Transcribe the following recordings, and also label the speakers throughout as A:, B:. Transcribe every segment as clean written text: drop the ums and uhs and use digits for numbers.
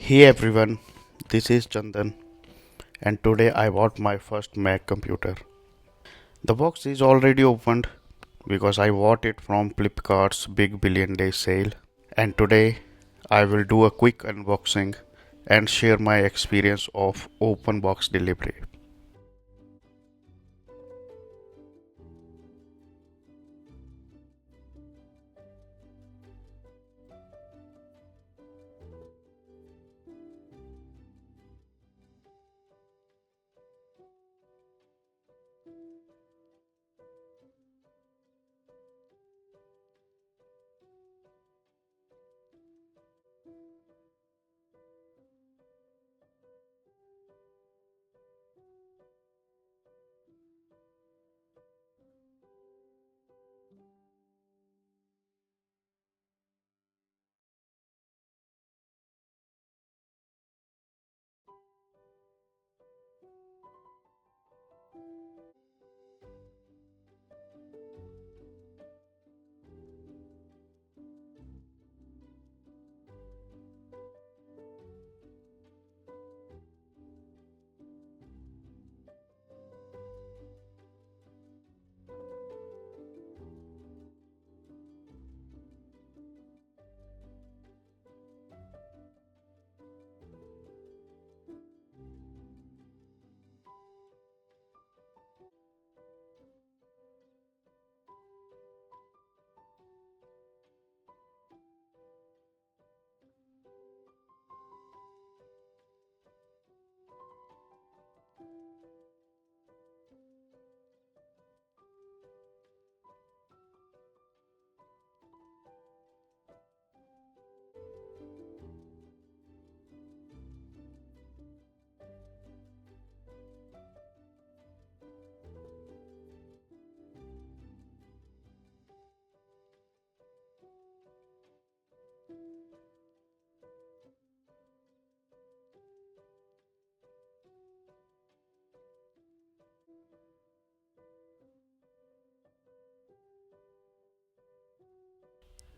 A: Hey everyone, this is Chandan and today I bought my first Mac computer. The box is already opened because I bought it from Flipkart's Big Billion Day sale, and today I will do a quick unboxing and share my experience of open box delivery.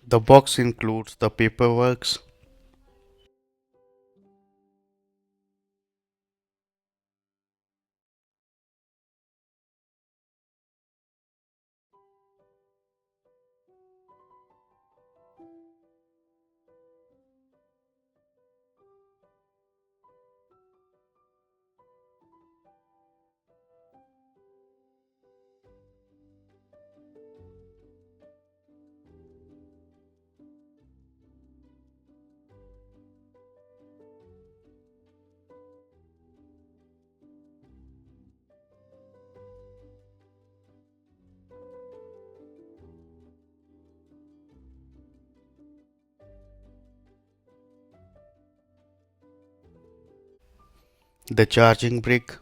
A: The box includes the paperwork, the charging brick,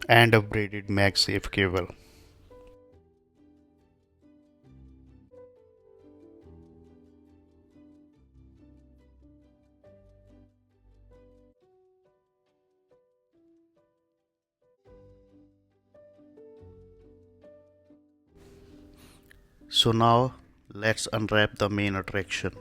A: and a braided MagSafe cable. So now let's unwrap the main attraction.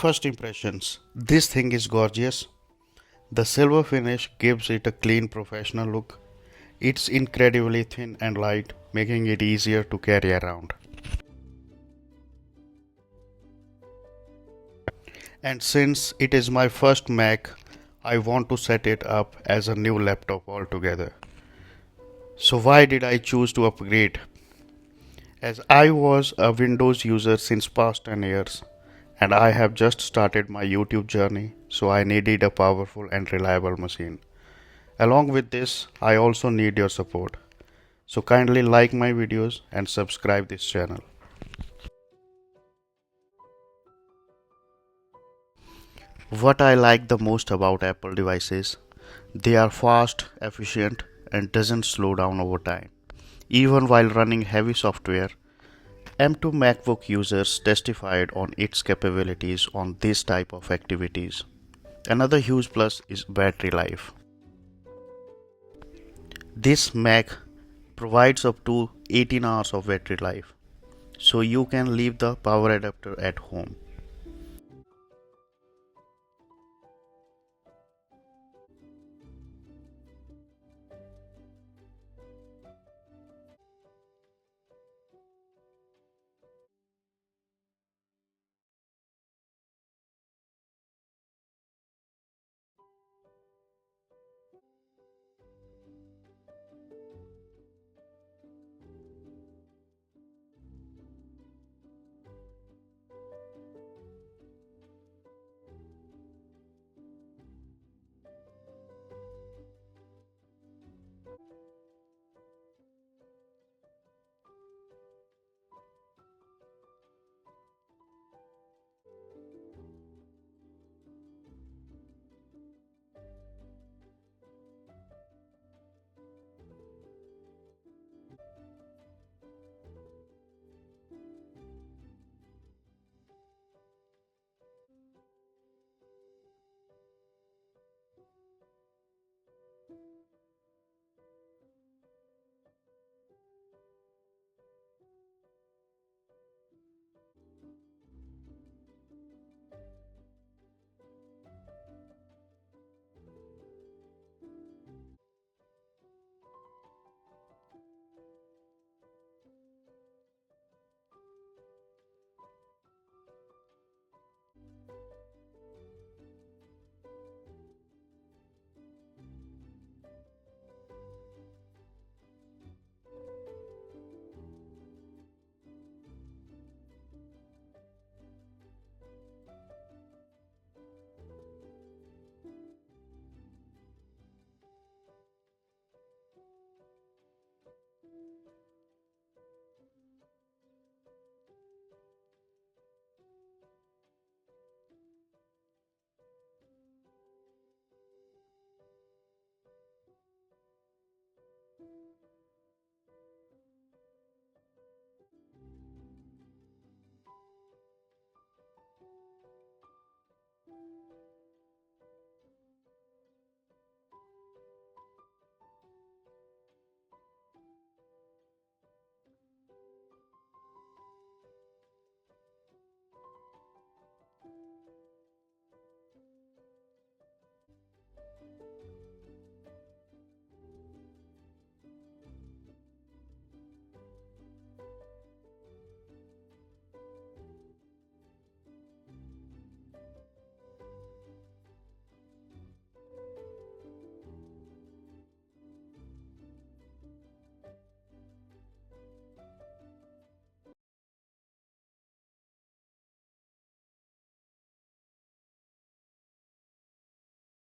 A: First impressions. This thing is gorgeous. The silver finish gives it a clean professional look. It's incredibly thin and light, making it easier to carry around. And since it is my first Mac, I want to set it up as a new laptop altogether. So why did I choose to upgrade? As I was a Windows user since past 10 years and I have just started my YouTube journey, so I needed a powerful and reliable machine. Along with this, I also need your support. So kindly like my videos and subscribe this channel. What I like the most about Apple devices, they are fast, efficient and doesn't slow down over time. Even while running heavy software, M2 MacBook users testified on its capabilities on this type of activities. Another huge plus is battery life. This Mac provides up to 18 hours of battery life, so you can leave the power adapter at home.